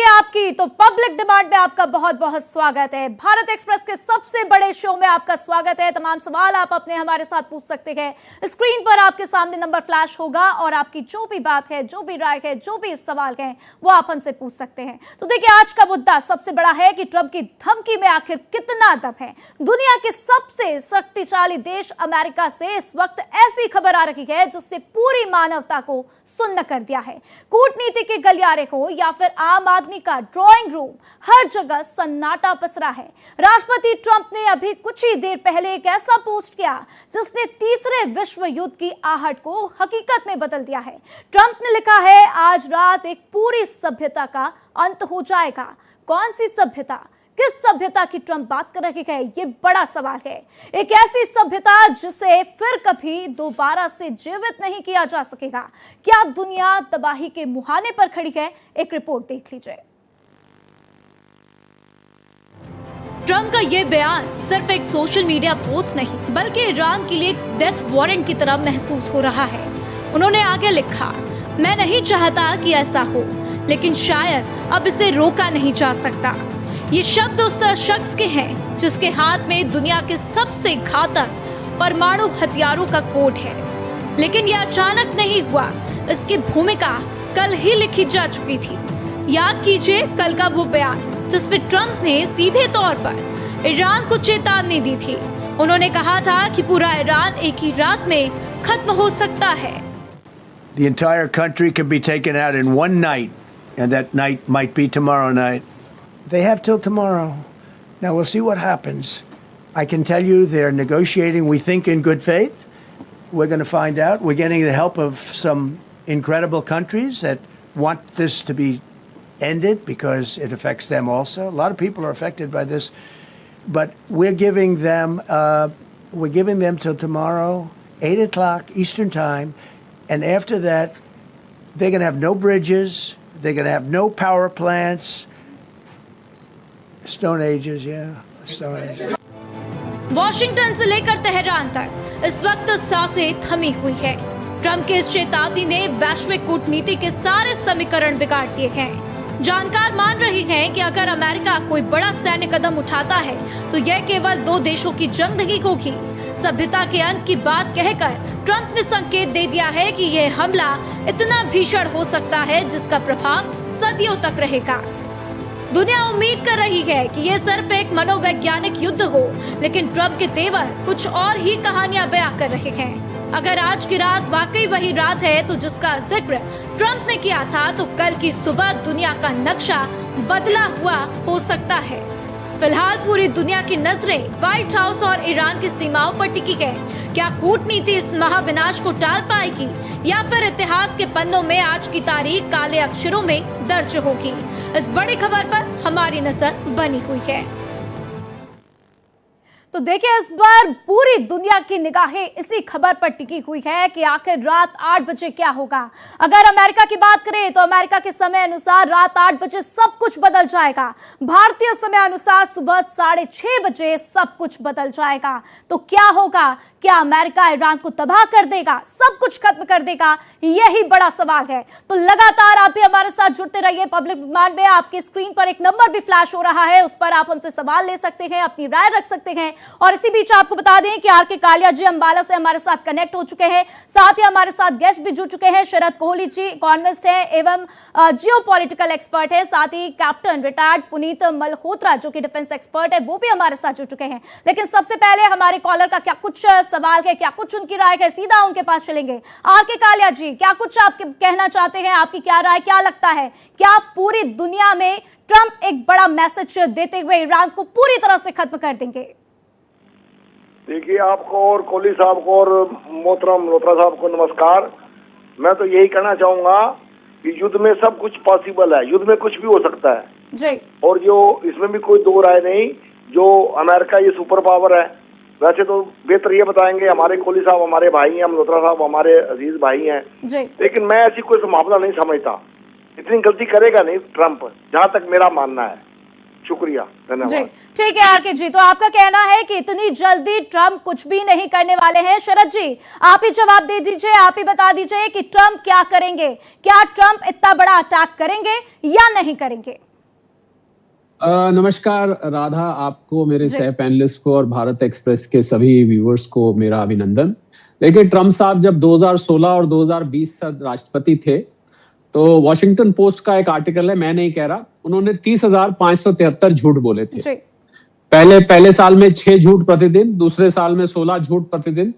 सुनेंगे आपकी तो पब्लिक डिमांड में आपका बहुत बहुत स्वागत है। भारत एक्सप्रेस के सबसे बड़े शो में आपका स्वागत है। तमाम सवाल आप अपने हमारे साथ पूछ सकते हैं। स्क्रीन पर आपके सामने नंबर फ्लैश होगा और आपकी जो भी बात है, जो भी राय है, जो भी सवाल है वो आप हमसे पूछ सकते हैं। तो देखिए, आज का मुद्दा सबसे बड़ा है कि ट्रंप की धमकी में आखिर कितना दम है। दुनिया के सबसे शक्तिशाली देश अमेरिका से इस वक्त ऐसी खबर आ रही है जिसने पूरी मानवता को सुन्न कर दिया है। कूटनीति के गलियारे हो या फिर आम आदमी का ड्राइंग रूम, हर जगह सन्नाटा पसरा है। राष्ट्रपति ट्रंप ने अभी कुछ ही देर पहले एक ऐसा पोस्ट किया जिसने तीसरे विश्व युद्ध की आहट को हकीकत में बदल दिया है। ट्रंप ने लिखा है, आज रात एक पूरी सभ्यता का अंत हो जाएगा। कौन सी सभ्यता, किस सभ्यता की ट्रंप बात कर रही है, ये बड़ा सवाल है। एक ऐसी सभ्यता जिसे फिर कभी दोबारा से जीवित नहीं किया जा सकेगा। क्या दुनिया तबाही के मुहाने पर खड़ी है? एक रिपोर्ट देख लीजिए। ट्रंप का यह बयान सिर्फ एक सोशल मीडिया पोस्ट नहीं बल्कि ईरान के लिए एक डेथ वारंट की तरह महसूस हो रहा है। उन्होंने आगे लिखा, मैं नहीं चाहता कि ऐसा हो, लेकिन शायद अब इसे रोका नहीं जा सकता। ये शब्द उस शख्स के हैं जिसके हाथ में दुनिया के सबसे घातक परमाणु हथियारों का कोड है। लेकिन यह अचानक नहीं हुआ, इसकी भूमिका कल ही लिखी जा चुकी थी। याद कीजिए कल का वो बयान जिस पे ट्रंप ने सीधे तौर पर ईरान को चेतावनी दी थी। उन्होंने कहा था कि पूरा ईरान एक ही रात में खत्म हो सकता है। The entire country can be taken out in one night, and that night might be tomorrow night. They have till tomorrow. Now we'll see what happens. I can tell you they're negotiating, we think, in good faith. We're going to find out. We're getting the help of some incredible countries that want this to be ended because it affects them also. A lot of people are affected by this, but we're giving them till tomorrow, 8 o'clock Eastern time, and after that, they're going to have no bridges. They're going to have no power plants. Stone Ages, yeah, Stone Ages. Washington से लेकर Tehran तक इस वक्त सांसें थमी हुई है। Trump की इस चेतावनी ने वैश्विक कूटनीति के सारे समीकरण बिगाड़ दिए हैं। जानकार मान रहे हैं कि अगर अमेरिका कोई बड़ा सैन्य कदम उठाता है तो यह केवल दो देशों की जंग ही होगी। सभ्यता के अंत की बात कहकर ट्रंप ने संकेत दे दिया है कि यह हमला इतना भीषण हो सकता है जिसका प्रभाव सदियों तक रहेगा। दुनिया उम्मीद कर रही है कि ये सिर्फ एक मनोवैज्ञानिक युद्ध हो, लेकिन ट्रंप के तेवर कुछ और ही कहानियां बयां कर रहे हैं। अगर आज की रात वाकई वही रात है तो जिसका जिक्र ट्रंप ने किया था, तो कल की सुबह दुनिया का नक्शा बदला हुआ हो सकता है। फिलहाल पूरी दुनिया की नजरें व्हाइट हाउस और ईरान की सीमाओं पर टिकी है। क्या कूटनीति इस महाविनाश को टाल पाएगी या फिर इतिहास के पन्नों में आज की तारीख काले अक्षरों में दर्ज होगी? इस बड़ी खबर पर हमारी नजर बनी हुई है। तो देखिए, इस बार पूरी दुनिया की निगाहें इसी खबर पर टिकी हुई है कि आखिर रात 8 बजे क्या होगा। अगर अमेरिका की बात करें तो अमेरिका के समय अनुसार रात 8 बजे सब कुछ बदल जाएगा। भारतीय समय अनुसार सुबह 6:30 बजे सब कुछ बदल जाएगा। तो क्या होगा? क्या अमेरिका ईरान को तबाह कर देगा, सब कुछ खत्म कर देगा? यही बड़ा सवाल है। तो लगातार आप भी हमारे साथ जुड़ते रहिए। पब्लिक डिमांड में आपके स्क्रीन पर एक नंबर भी फ्लैश हो रहा है, उस पर आप हमसे सवाल ले सकते हैं, अपनी राय रख सकते हैं। और इसी बीच आपको बता दें कि आर के कालिया जी अंबाला से हमारे साथ कनेक्ट हो चुके हैं। साथ ही हमारे साथ गेस्ट भी जुड़ चुके हैं। शरद कोहली जी इकोनॉमिस्ट हैं एवं जियोपॉलिटिकल एक्सपर्ट है। साथ ही कैप्टन रिटायर्ड पुनीत मल्होत्रा जो कि डिफेंस एक्सपर्ट है, वो भी हमारे साथ जुड़ चुके हैं। लेकिन सबसे पहले हमारे कॉलर का क्या कुछ सवाल है, क्या कुछ उनकी राय है, सीधा उनके पास चलेंगे। आर के कालिया जी, क्या कुछ आप कहना चाहते हैं? आपकी क्या राय, क्या लगता है, क्या पूरी दुनिया में ट्रंप एक बड़ा मैसेज देते हुए ईरान को पूरी तरह से खत्म कर देंगे? देखिए, आपको और कोहली साहब को और मोहतरम मल्होत्रा साहब को नमस्कार। मैं तो यही कहना चाहूंगा कि युद्ध में सब कुछ पॉसिबल है, युद्ध में कुछ भी हो सकता है जी। और जो इसमें भी कोई दो राय नहीं, जो अमेरिका ये सुपर पावर है। वैसे तो बेहतर ये बताएंगे हमारे कोहली साहब, हमारे भाई हैं, मल्होत्रा साहब हमारे अजीज भाई हैं जी। लेकिन मैं ऐसी कोई संभावना नहीं समझता। इतनी गलती करेगा नहीं ट्रंप, जहां तक मेरा मानना है। शुक्रिया, धन्यवाद। ठीक है आर के जी, तो आपका कहना है कि इतनी जल्दी ट्रंप कुछ भी नहीं करने वाले हैं। शरद जी, आप ही जवाब दे दीजिए, आप ही बता दीजिए कि ट्रंप क्या करेंगे। क्या ट्रंप इतना बड़ा अटैक करेंगे या नहीं करेंगे? नमस्कार राधा, आपको, मेरे सह पैनलिस्ट को और भारत एक्सप्रेस के सभी व्यूअर्स को मेरा अभिनंदन। देखिए, ट्रम्प साहब जब 2016 और 2020 से राष्ट्रपति थे तो वॉशिंगटन पोस्ट का एक आर्टिकल है, मैं नहीं कह रहा, उन्होंने 30,573 झूठ बोले थे। पहले साल में 6 झूठ प्रतिदिन, दूसरे साल में 16 झूठ प्रतिदिन,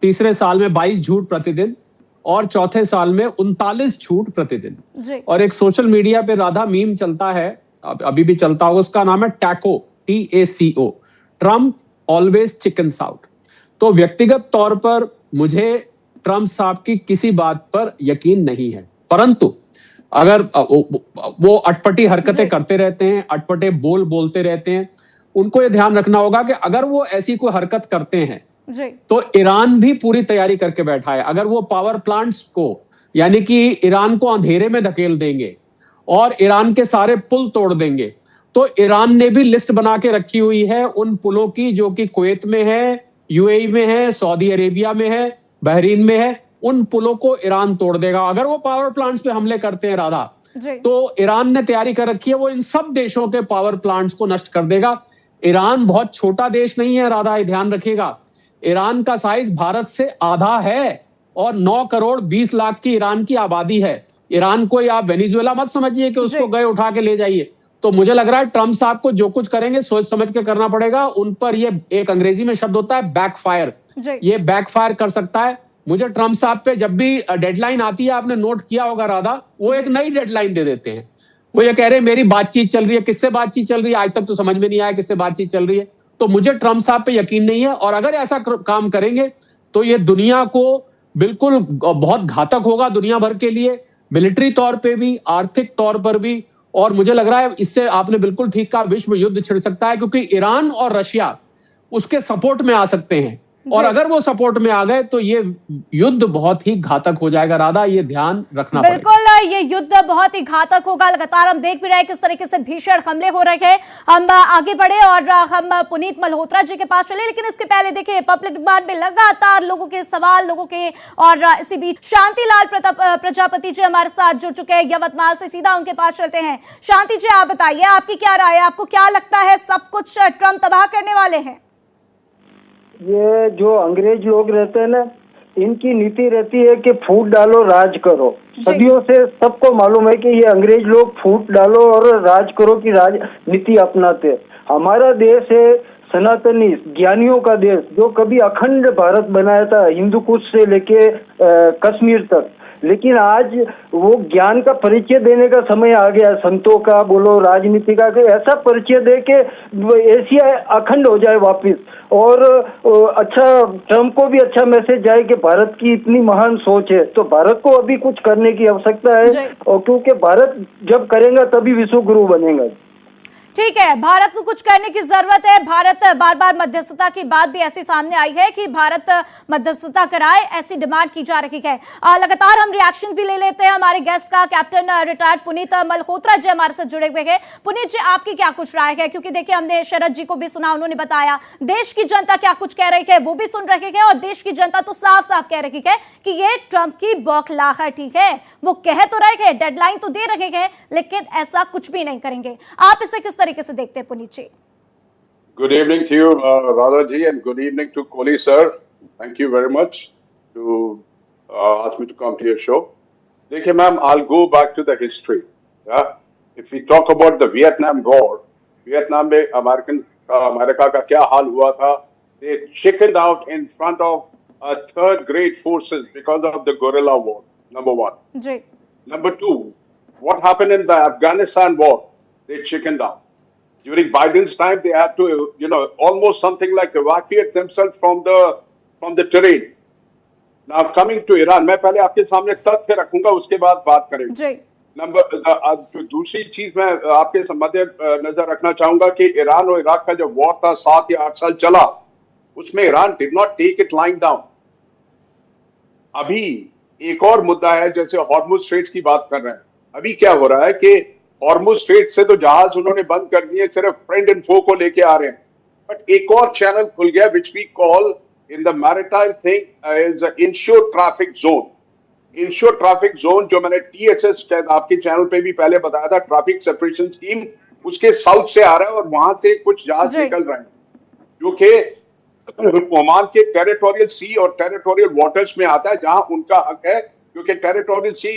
तीसरे साल में 22 झूठ प्रतिदिन और चौथे साल में 39 झूठ प्रतिदिन। और एक सोशल मीडिया पे राधा मीम चलता है, अभी भी चलता होगा, उसका नाम है taco, TACO, Trump always chickens out. तो व्यक्तिगत तौर पर मुझे ट्रम्प साहब की किसी बात पर यकीन नहीं है, परंतु अगर वो अटपटी हरकतें करते रहते हैं, अटपटे बोलते रहते हैं, उनको ये ध्यान रखना होगा कि अगर वो ऐसी कोई हरकत करते हैं तो ईरान भी पूरी तैयारी करके बैठा है। अगर वो पावर प्लांट्स को, यानी कि ईरान को अंधेरे में धकेल देंगे और ईरान के सारे पुल तोड़ देंगे, तो ईरान ने भी लिस्ट बना के रखी हुई है उन पुलों की जो कि कुवैत में है, UAE में है, सऊदी अरेबिया में है, बहरीन में है। उन पुलों को ईरान तोड़ देगा अगर वो पावर प्लांट्स पे हमले करते हैं राधा। तो ईरान ने तैयारी कर रखी है, वो इन सब देशों के पावर प्लांट्स को नष्ट कर देगा। ईरान बहुत छोटा देश नहीं है राधा, ये ध्यान रखिएगा। ईरान का साइज भारत से आधा है और 9 करोड़ 20 लाख की ईरान की आबादी है। ईरान को आप वेनेजुएला मत समझिए कि उसको गए उठा के ले जाइए। तो मुझे लग रहा है ट्रम्प साहब को जो कुछ करेंगे सोच समझ के करना पड़ेगा। उन पर ये एक अंग्रेजी में शब्द होता है बैकफायर, ये बैकफायर कर सकता है। मुझे ट्रम्प साहब पे जब भी डेडलाइन आती है, आपने नोट किया होगा राधा, वो एक नई डेडलाइन दे देते हैं। वो ये कह रहे हैं मेरी बातचीत चल रही है, किससे बातचीत चल रही है, आज तक तो समझ में नहीं आया किससे बातचीत चल रही है। तो मुझे ट्रम्प साहब पे यकीन नहीं है, और अगर ऐसा काम करेंगे तो ये दुनिया को बिल्कुल बहुत घातक होगा, दुनिया भर के लिए, मिलिट्री तौर पे भी, आर्थिक तौर पर भी। और मुझे लग रहा है इससे आपने बिल्कुल ठीक कहा, विश्व युद्ध छिड़ सकता है, क्योंकि ईरान और रशिया उसके सपोर्ट में आ सकते हैं, और अगर वो सपोर्ट में आ गए तो ये युद्ध बहुत ही घातक हो जाएगा राधा, ये ध्यान रखना पड़ेगा। बिल्कुल, ये युद्ध बहुत ही घातक होगा। लगातार हम देख भी रहे हैं किस तरीके से भीषण हमले हो रहे हैं। हम आगे बढ़े और हम पुनीत मल्होत्रा जी के पास चले, लेकिन इसके पहले देखिए पब्लिक डिमांड में लगातार लोगों के सवाल, लोगों के, और इसी बीच शांतिलाल प्रजापति जी हमारे साथ जुड़ चुके हैं यवतमाल से। सीधा उनके पास चलते हैं। शांति जी, आप बताइए, आपकी क्या राय है? आपको क्या लगता है सब कुछ ट्रम्प तबाह करने वाले हैं? ये जो अंग्रेज लोग रहते हैं ना, इनकी नीति रहती है कि फूट डालो राज करो। सदियों से सबको मालूम है कि ये अंग्रेज लोग फूट डालो और राज करो की राजनीति अपनाते। हमारा देश है सनातनी ज्ञानियों का देश, जो कभी अखंड भारत बनाया था, हिंदू कुश से लेके कश्मीर तक। लेकिन आज वो ज्ञान का परिचय देने का समय आ गया, संतों का बोलो, राजनीति का, ऐसा परिचय दे के एशिया अखंड हो जाए वापिस। और अच्छा, ट्रम्प को भी अच्छा मैसेज जाए कि भारत की इतनी महान सोच है, तो भारत को अभी कुछ करने की आवश्यकता है, और क्योंकि भारत जब करेगा तभी विश्व गुरु बनेगा। ठीक है, भारत को कुछ करने की जरूरत है। भारत बार बार मध्यस्थता की बात भी ऐसी सामने आई है कि भारत मध्यस्थता कराए, ऐसी डिमांड की जा रही है। लगातार हम रिएक्शन भी ले लेते हैं हमारे गेस्ट का। कैप्टन रिटायर्ड पुनीत मल्होत्रा जी हमारे साथ जुड़े हुए हैं। पुनीत जी, आपकी क्या कुछ राय है? क्योंकि देखिए, हमने शरद जी को भी सुना, उन्होंने बताया देश की जनता क्या कुछ कह रही है, वो भी सुन रही है, और देश की जनता तो साफ साफ कह रही है कि ये ट्रम्प की बौखलाहट ही है। वो कह तो रहे हैं, डेडलाइन तो दे रहे हैं, लेकिन ऐसा कुछ भी नहीं करेंगे। आप इसे किस तरीके से देखते हैं पुनीत जी? Good evening to you, Radha ji, and good evening to Kohli sir. Thank you very much to ask me to come to your show. देखिए ma'am, I'll go back to the history. Yeah, if we talk about the Vietnam War, Vietnam में America का क्या हाल हुआ था? They chickened out in front of third grade forces because of the guerrilla war. Number one. Ji. Number two, what happened in the Afghanistan war? They chickened out. During Biden's time, they had to, almost something like evacuate themselves from the terrain. Now, coming to Iran, मैं पहले आपके सामने तथ्य रखूंगा, उसके बाद बात करेंगे। दूसरी चीज मैं आपके मध्य नजर रखना चाहूंगा कि ईरान और इराक का जो वॉर था 7 या 8 साल चला, उसमें Iran did not take it lying down. अभी एक और मुद्दा है, जैसे हॉर्मुज स्ट्रेट्स की बात कर रहे हैं। अभी क्या हो रहा है कि हॉर्मुज स्ट्रेट से तो जहाज उन्होंने बंद कर दिए, सिर्फ फ्रेंड एंड फो को लेके आ रहे हैं। बट एक और चैनल खुल गया which we call in the maritime thing is inshore traffic zone. Inshore traffic zone जो मैंने TSS आपके चैनल पे भी पहले बताया था, ट्रैफिक सेपरेशन स्कीम, उसके साउथ से आ रहा है और वहां से कुछ जहाज निकल रहे हैं जो कि ओमान के टेरिटोरियल सी और टेरिटोरियल वाटर्स में आता है, जहां उनका हक है, क्योंकि टेरिटोरियल सी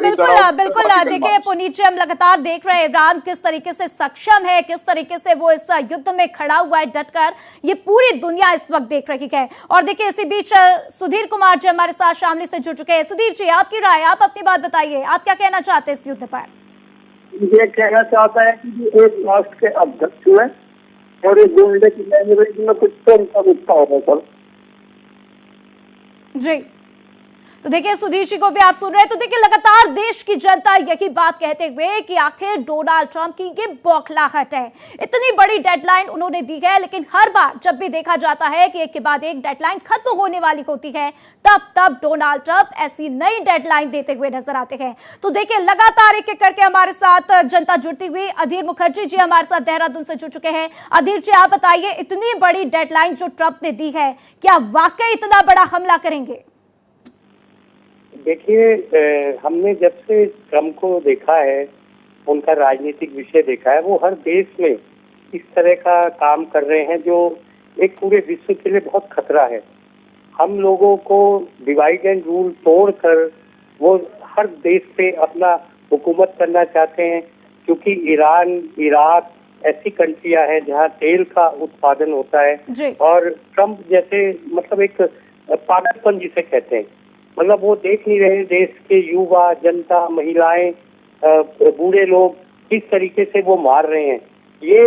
बिल्कुल देखिए पुनीत जी, हम लगातार देख रहे हैं ईरान किस तरीके से सक्षम है, किस तरीके से वो इस युद्ध में खड़ा हुआ है डटकर, ये पूरी दुनिया इस वक्त देख रही है। और देखिए इसी बीच सुधीर कुमार जी हमारे साथ शामली से जुड़ चुके हैं। सुधीर जी, आपकी राय, आप अपनी बात बताइए, आप क्या कहना चाहते हैं इस युद्ध पर? ये कहना चाहता है कि एक राष्ट्र के अध्यक्ष हुए और एक गुंडे की लैंग्वेज में कुछ तो उनका रुकता होगा सर जी। तो देखिए सुधीर जी को भी आप सुन रहे हैं। तो देखिए लगातार देश की जनता यही बात कहते हुए कि आखिर डोनाल्ड ट्रंप की ये बौखलाहट है, इतनी बड़ी डेडलाइन उन्होंने दी है, लेकिन हर बार जब भी देखा जाता है कि एक के बाद एक डेडलाइन खत्म होने वाली होती है, तब डोनाल्ड ट्रंप ऐसी नई डेडलाइन देते हुए नजर आते हैं। तो देखिए लगातार एक एक करके हमारे साथ जनता जुड़ती हुई। अधीर मुखर्जी जी हमारे साथ देहरादून से जुड़ चुके हैं। अधीर जी, आप बताइए, इतनी बड़ी डेडलाइन जो ट्रंप ने दी है, क्या वाकई इतना बड़ा हमला करेंगे? देखिए, हमने जब से ट्रम्प को देखा है, उनका राजनीतिक विषय देखा है, वो हर देश में इस तरह का काम कर रहे हैं जो एक पूरे विश्व के लिए बहुत खतरा है। हम लोगों को डिवाइड एंड रूल तोड़कर वो हर देश पे अपना हुकूमत करना चाहते हैं, क्योंकि ईरान, इराक ऐसी कंट्रियां हैं जहां तेल का उत्पादन होता है। और ट्रम्प जैसे मतलब एक पागलपन जिसे कहते हैं, मतलब वो देख नहीं रहे देश के युवा, जनता, महिलाएं, बूढ़े लोग किस तरीके से वो मार रहे हैं। ये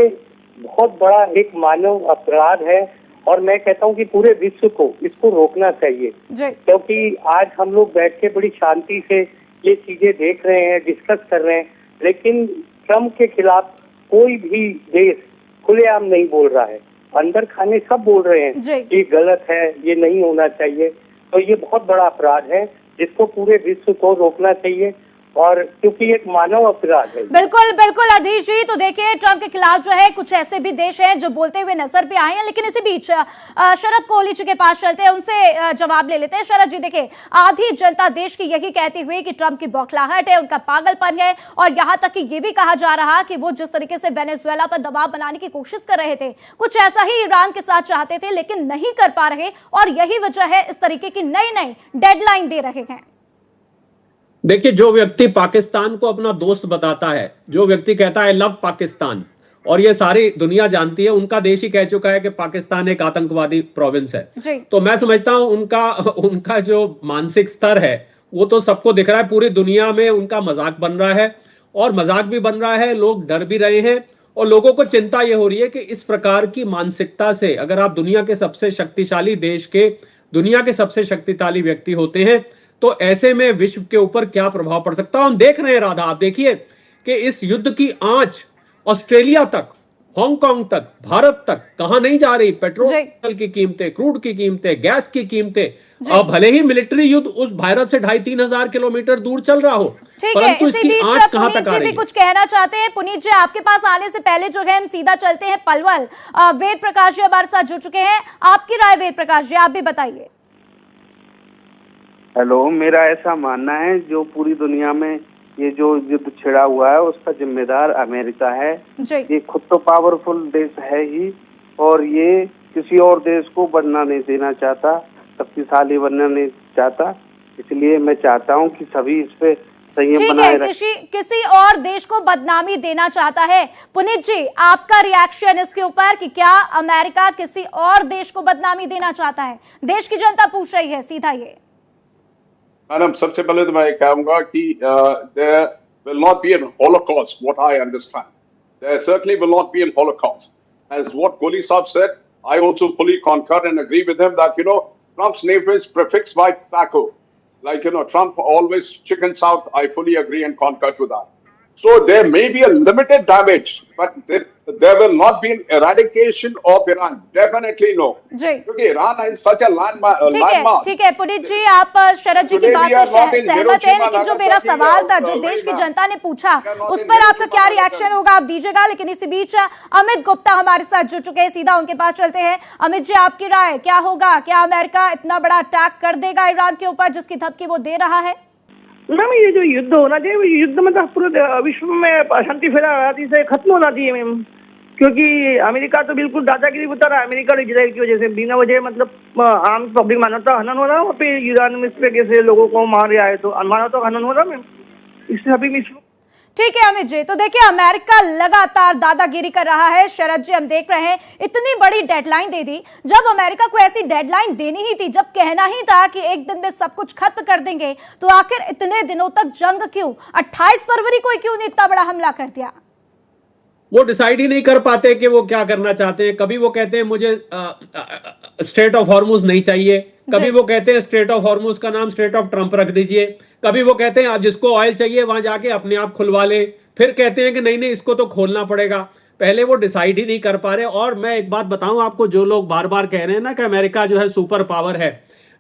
बहुत बड़ा एक मानव अपराध है और मैं कहता हूँ कि पूरे विश्व को इसको रोकना चाहिए, क्योंकि आज हम लोग बैठ के बड़ी शांति से ये चीजें देख रहे हैं, डिस्कस कर रहे हैं, लेकिन ट्रम्प के खिलाफ कोई भी देश खुलेआम नहीं बोल रहा है। अंदर खाने सब बोल रहे हैं ये गलत है, ये नहीं होना चाहिए। तो ये बहुत बड़ा अपराध है जिसको पूरे विश्व को रोकना चाहिए, और क्योंकि एक मानव अपराध है। बिल्कुल बिल्कुल अधीर जी। तो देखिए ट्रंप के खिलाफ जो है कुछ ऐसे भी देश हैं जो बोलते हुए नजर भी आए हैं, लेकिन इसी बीच शरद कोहली जी के पास चलते हैं, उनसे जवाब ले लेते हैं। शरद जी, देखिए आधी जनता देश की यही कहती हुई कि ट्रंप की बौखलाहट है, उनका पागलपन है, और यहाँ तक कि ये भी कहा जा रहा कि वो जिस तरीके से वेनेजुएला पर दबाव बनाने की कोशिश कर रहे थे, कुछ ऐसा ही ईरान के साथ चाहते थे, लेकिन नहीं कर पा रहे, और यही वजह है इस तरीके की नई नई डेडलाइन दे रहे हैं। देखिए, जो व्यक्ति पाकिस्तान को अपना दोस्त बताता है, जो व्यक्ति कहता है लव पाकिस्तान, और ये सारी दुनिया जानती है, उनका देश ही कह चुका है कि पाकिस्तान एक आतंकवादी प्रोविंस है, तो मैं समझता हूं उनका जो मानसिक स्तर है वो तो सबको दिख रहा है। पूरी दुनिया में उनका मजाक बन रहा है, और मजाक भी बन रहा है, लोग डर भी रहे हैं, और लोगों को चिंता ये हो रही है कि इस प्रकार की मानसिकता से अगर आप दुनिया के सबसे शक्तिशाली देश के, दुनिया के सबसे शक्तिशाली व्यक्ति होते हैं, तो ऐसे में विश्व के ऊपर क्या प्रभाव पड़ सकता है। हम देख रहे हैं राधा, आप देखिए कि इस युद्ध की आंच ऑस्ट्रेलिया तक, हांगकांग तक, भारत तक कहां नहीं जा रही। पेट्रोल की कीमतें, क्रूड की कीमतें, गैस की कीमतें, अब भले ही मिलिट्री युद्ध उस भारत से 2,500-3 हजार किलोमीटर दूर चल रहा हो, परंतु इसकी आंच कहां तक आ रही है। कुछ कहना चाहते हैं पुनीत जी? आपके पास आने से पहले जो है हम सीधा चलते हैं पलवल। वेद प्रकाश जी हमारे साथ जुड़ चुके हैं, आपकी राय वेद प्रकाश जी, आप भी बताइए। हेलो, मेरा ऐसा मानना है जो पूरी दुनिया में ये जो युद्ध छिड़ा हुआ है उसका जिम्मेदार अमेरिका है। ये खुद तो पावरफुल देश है ही, और ये किसी और देश को बनना नहीं देना चाहता, शक्तिशाली बनना नहीं चाहता। इसलिए मैं चाहता हूँ कि सभी इस पे संयम बनाए रखें। किसी और देश को बदनामी देना चाहता है। पुनीत जी, आपका रिएक्शन इसके ऊपर कि क्या अमेरिका किसी और देश को बदनामी देना चाहता है? देश की जनता पूछ रही है सीधा ये। मैडम, सबसे पहले तो मैं कहूंगा कि there will not be an holocaust, what I understand. There certainly will not be an holocaust. As what Kohli Saab said, I also fully concur and agree with him that, Trump's name is prefixed by tobacco. Like, Trump always chickens out. I fully agree and concur to that. So there may be a limited damage, but there will not be an eradication of Iran. Definitely no. क्योंकि Iran is such a landmass. ठीक है पुनीत जी, आप शरद जी की बात से सहमत हैं, लेकिन जो मेरा सवाल था, जो देश की जनता ने पूछा, उस पर आपका क्या रिएक्शन होगा आप दीजिएगा। लेकिन इसी बीच अमित गुप्ता हमारे साथ जुड़ चुके हैं, सीधा उनके पास चलते हैं। अमित जी, आपकी राय क्या होगा? क्या अमेरिका इतना बड़ा अटैक कर देगा ईरान के ऊपर जिसकी धमकी वो दे रहा है? मैम ये जो युद्ध होना चाहिए, युद्ध में तो पूरे विश्व में अशांति फैलाती से खत्म होना चाहिए मैम, क्योंकि अमेरिका तो बिल्कुल दादागिरी बता रहा है। अमेरिका और इजराइल की वजह से बिना वजह मतलब आम पब्लिक मानवता हनन हो रहा है। वहाँ पे ईरान में इस तरीके से लोगों को मार रहा है, तो मानवता हनन हो रहा है मैम, इससे अभी विश्व। ठीक है अमित जी, तो देखिए अमेरिका लगातार दादागिरी कर रहा है। शरद जी, हम देख रहे हैं इतनी बड़ी डेडलाइन दे दी। जब अमेरिका को ऐसी डेडलाइन देनी ही थी, जब कहना ही था कि एक दिन में सब कुछ खत्म कर देंगे, तो आखिर इतने दिनों तक जंग क्यों? 28 फरवरी को क्यों नहीं इतना बड़ा हमला कर दिया? वो डिसाइड ही नहीं कर पाते कि वो क्या करना चाहते हैं। कभी वो कहते हैं मुझे स्ट्रेट ऑफ हॉर्मुज नहीं चाहिए, कभी वो कहते हैं स्ट्रेट ऑफ हॉर्मुज का नाम स्ट्रेट ऑफ ट्रंप रख दीजिए, कभी वो कहते हैं जिसको ऑयल चाहिए वहां जाके अपने आप खुलवा ले, फिर कहते हैं कि नहीं नहीं इसको तो खोलना पड़ेगा। पहले वो डिसाइड ही नहीं कर पा रहे। और मैं एक बात बताऊं आपको, जो लोग बार बार कह रहे हैं ना कि अमेरिका जो है सुपर पावर है,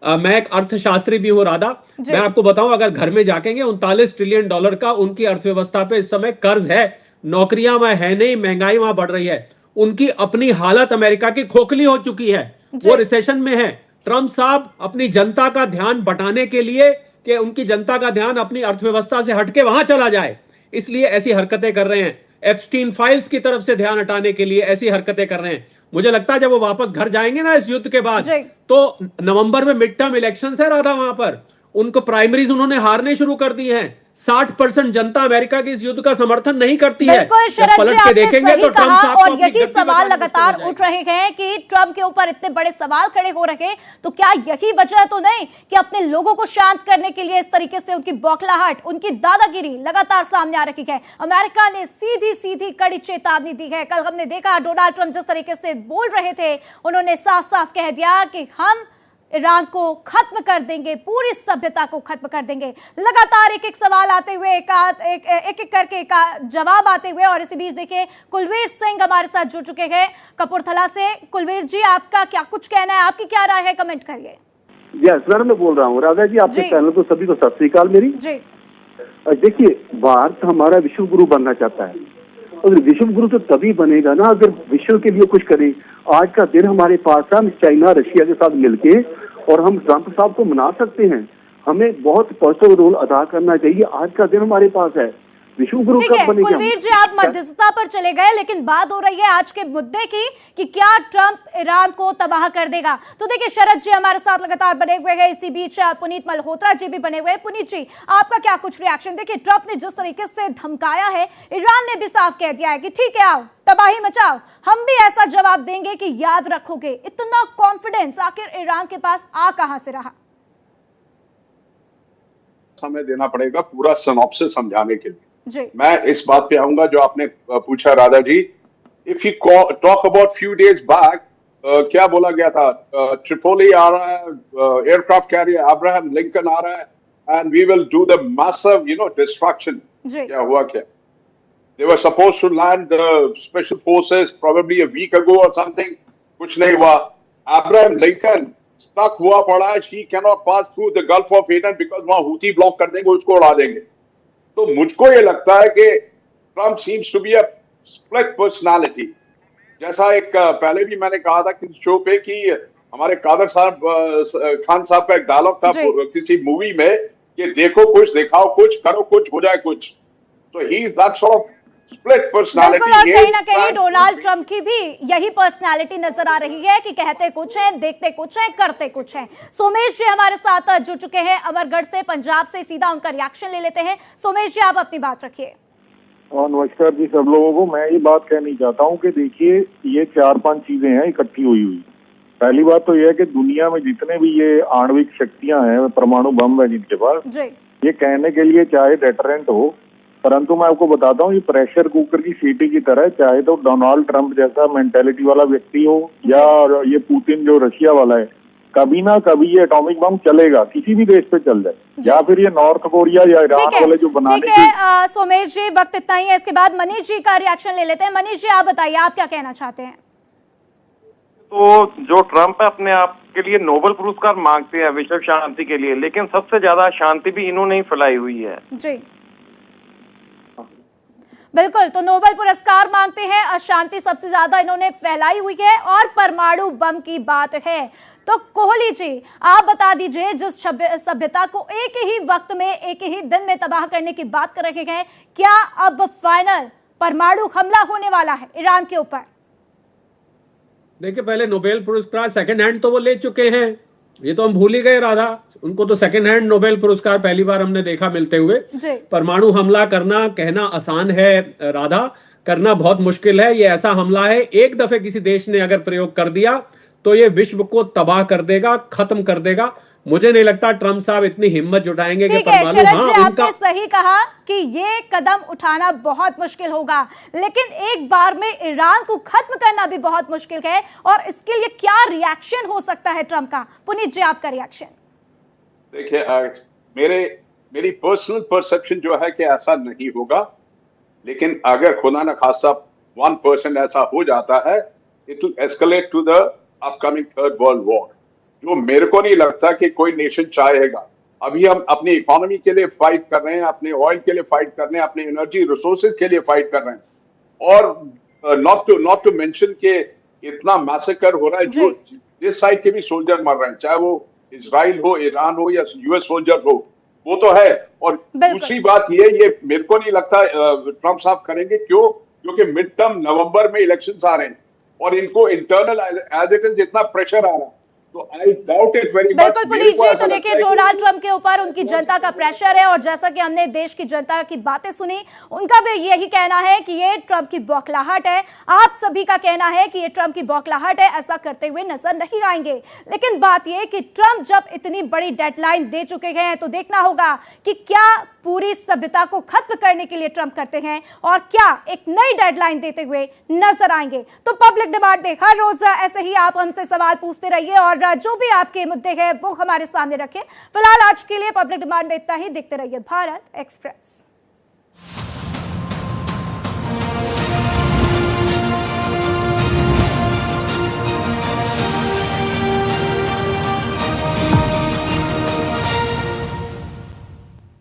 मैं एक अर्थशास्त्री भी हूं राधा, मैं आपको बताऊं अगर घर में जाकेंगे $39 ट्रिलियन का उनकी अर्थव्यवस्था पे इस समय कर्ज है, नौकरियां वहां है नहीं, महंगाई वहां बढ़ रही है, उनकी अपनी हालत अमेरिका की खोखली हो चुकी है, वो रिसेशन में है। ट्रंप साहब अपनी जनता का ध्यान बटाने के लिए कि उनकी जनता का ध्यान अपनी अर्थव्यवस्था से हटके वहां चला जाए, इसलिए ऐसी हरकतें कर रहे हैं। एप्स्टीन फाइल्स की तरफ से ध्यान हटाने के लिए ऐसी हरकतें कर रहे हैं। मुझे लगता है जब वो वापस घर जाएंगे ना इस युद्ध के बाद, तो नवंबर में मिड टर्म इलेक्शंस है राधा, वहां पर उनको प्राइमरीज उन्होंने हारने शुरू कर दी हैं। 60% जनता अमेरिका की इस युद्ध का समर्थन नहीं करती है। पलट के देखेंगे तो ट्रंप साहब और यही सवाल लगातार उठ रहे हैं कि ट्रंप के ऊपर इतने बड़े सवाल खड़े हो रहे, तो क्या यही वजह तो नहीं कि अपने लोगों को शांत करने के लिए इस तरीके से उनकी बौखलाहट, उनकी दादागिरी लगातार सामने आ रही है? अमेरिका ने सीधी सीधी कड़ी चेतावनी दी है। कल हमने देखा डोनाल्ड ट्रंप जिस तरीके से बोल रहे थे, उन्होंने साफ साफ कह दिया कि हम ईरान को खत्म कर देंगे, पूरी सभ्यता को खत्म कर देंगे। लगातार एक एक सवाल आते हुए, एक एक करके जवाब आते हुए, और इसी बीच देखिए कुलवीर सिंह हमारे साथ जुड़ चुके हैं कपूरथला से। कुलवीर जी, आपका क्या कुछ कहना है, आपकी क्या राय है, कमेंट करिए। सर मैं बोल रहा हूँ राधा जी, आपसे पहले तो सभी को सत श्री अकाल मेरी जी। देखिए, भारत हमारा विश्व गुरु बनना चाहता है, और विश्व गुरु तो तभी बनेगा ना अगर विश्व के लिए कुछ करे। आज का दिन हमारे पास है, हम चाइना रशिया के साथ मिलके और हम ट्रंप साहब को मना सकते हैं। हमें बहुत पॉजिटिव रोल अदा करना चाहिए। आज का दिन हमारे पास है, विश्व गुरु कब बनेगा? कुलवीर जी, आप मध्यस्थता पर चले गए, लेकिन बात हो रही है आज के मुद्दे की कि क्या ट्रंप ईरान को तबाह कर देगा। तो देखिए शरद जी हमारे साथ लगातार बने हुए हैं, इसी बीच पुनीत मल्होत्रा जी भी बने हुए हैं। पुनीत जी, आपका क्या कुछ रिएक्शन? देखिए ट्रंप ने जिस तरीके से धमकाया है, ईरान ने भी साफ कह दिया है कि ठीक है आओ तबाही मचाओ, हम भी ऐसा जवाब देंगे कि याद रखोगे। इतना कॉन्फिडेंस आखिर ईरान के पास आ कहां से रहा? समय देना पड़ेगा पूरा सिनॉप्सिस समझाने के लिए। मैं इस बात पे आऊंगा जो आपने पूछा Radha ji. If you talk about few days back, क्या बोला गया था? ट्रिपोली आ रहा है, एयरक्राफ्ट कैरियर अब्राहम लिंकन आ रहा है, and we will do the massive destruction. क्या हुआ? क्या they were supposed to land the special forces probably a week ago or something, कुछ नहीं हुआ। अब्राहम लिंकन stuck हुआ पड़ा है, she cannot pass through the Gulf of Aden because वहां हूती ब्लॉक कर देंगे, उसको उड़ा देंगे। तो मुझको ये लगता है कि Trump seems to be a split personality. जैसा एक पहले भी मैंने कहा था किसी शो पे कि हमारे कादर साहब खान साहब का एक डायलॉग था किसी मूवी में कि देखो कुछ, दिखाओ कुछ, करो कुछ, हो जाए कुछ। तो he is that sort of split personality. और कहीं ना कहीं डोनाल्ड ट्रंप की भी यही पर्सनालिटी नजर आ रही है कि कहते कुछ हैं, देखते कुछ हैं, करते कुछ हैं। सोमेश जी हमारे साथ जुड़ चुके हैं अमरगढ़ से, पंजाब से, सीधा उनका रिएक्शन ले लेते हैं। सोमेश जी, आप अपनी बात रखिए। नमस्कार जी सब लोगों को। मैं ये बात कहनी चाहता हूँ कि देखिए ये 4-5 चीजें हैं इकट्ठी हुई। पहली बात तो यह है कि दुनिया में जितने भी ये आणविक शक्तियां हैं, परमाणु बम है जिनके पास, ये कहने के लिए चाहे डेटरेंट हो, परंतु मैं आपको बताता हूँ ये प्रेशर कुकर की सीटी की तरह, चाहे तो डोनाल्ड ट्रंप जैसा मेंटेलिटी वाला व्यक्ति हो या ये पुतिन जो रशिया वाला है, कभी ना कभी ये एटॉमिक बम चलेगा, किसी भी देश पे चल जाए, या फिर ये नॉर्थ कोरिया या ईरान वाले जो बनाने की। सोमेश जी, वक्त इतना ही है, इसके बाद मनीष जी का रिएक्शन ले लेते हैं। मनीष जी, आप बताइए आप क्या कहना चाहते हैं? तो जो ट्रंप है अपने आप के लिए नोबेल पुरस्कार मांगते हैं विश्व शांति के लिए, लेकिन सबसे ज्यादा शांति भी इन्होंने ही फैलाई हुई है। जी, बिल्कुल, तो नोबेल पुरस्कार मांगते हैं, अशांति सबसे ज्यादा इन्होंने फैलाई हुई है और परमाणु बम की बात है। तो कोहली जी, आप बता दीजिए, जिस सभ्यता को एक ही वक्त में एक ही दिन में तबाह करने की बात कर रखे गए, क्या अब फाइनल परमाणु हमला होने वाला है ईरान के ऊपर? देखिए, पहले नोबेल पुरस्कार सेकंड हैंड तो वो ले चुके हैं, ये तो हम भूल ही गए राधा। उनको तो सेकंड हैंड नोबेल पुरस्कार पहली बार हमने देखा मिलते हुए। परमाणु हमला करना कहना आसान है राधा, करना बहुत मुश्किल है। ये ऐसा हमला है, एक दफे किसी देश ने अगर प्रयोग कर दिया तो ये विश्व को तबाह कर देगा, खत्म कर देगा। मुझे नहीं लगता ट्रम्प साहब इतनी हिम्मत जुटाएंगे कि परमाणु, हाँ, आपने सही कहा कि ये कदम उठाना बहुत मुश्किल होगा, लेकिन एक बार में ईरान को खत्म करना भी बहुत मुश्किल है। और इसके लिए क्या रिएक्शन हो सकता है ट्रम्प का? पुनीत जी, आपका रिएक्शन? देखिए, मेरी पर्सनल परसेप्शन जो है कि ऐसा नहीं होगा, लेकिन अगर खुदा न खासा 1% ऐसा हो जाता है, it will escalate to the upcoming third world war, जो मेरे को नहीं लगता कि कोई नेशन चाहेगा। अभी हम अपनी इकोनॉमी के लिए फाइट कर रहे हैं, अपने ऑयल के लिए फाइट कर रहे हैं, अपने एनर्जी रिसोर्सेज के लिए फाइट कर रहे हैं, और नॉट टू मेंशन के इतना मैसेकर हो रहा है, जो जिस साइड के भी सोल्जर मर रहे हैं, चाहे वो इजराइल हो, ईरान हो या यूएस सोल्जर हो, वो तो है। और दूसरी बात ये मेरे को नहीं लगता ट्रम्प साहब करेंगे। क्यों? क्योंकि मिड टर्म नवंबर में इलेक्शंस आ रहे हैं और इनको इंटरनल एज इट इज जितना प्रेशर आ रहा है, तो I doubt it very much. बिल्कुल पुनीत जी, तो देखिए, डोनाल्ड ट्रंप के ऊपर उनकी जनता का प्रेशर है, और जैसा कि हमने देश की जनता की बातें सुनी, उनका भी यही कहना है कि ये ट्रंप की बौखलाहट है। आप सभी का कहना है कि ये ट्रंप की बौखलाहट है, ऐसा करते हुए नजर नहीं आएंगे। लेकिन बात यह कि ट्रंप जब इतनी बड़ी डेडलाइन दे चुके हैं, तो देखना होगा कि क्या पूरी सभ्यता को खत्म करने के लिए ट्रंप करते हैं, और क्या एक नई डेडलाइन देते हुए नजर आएंगे। तो पब्लिक डिमांड में हर रोज ऐसे ही आप हमसे सवाल पूछते रहिए, और जो भी आपके मुद्दे हैं वो हमारे सामने रखें। फिलहाल आज के लिए पब्लिक डिमांड में इतना ही। देखते रहिए भारत एक्सप्रेस।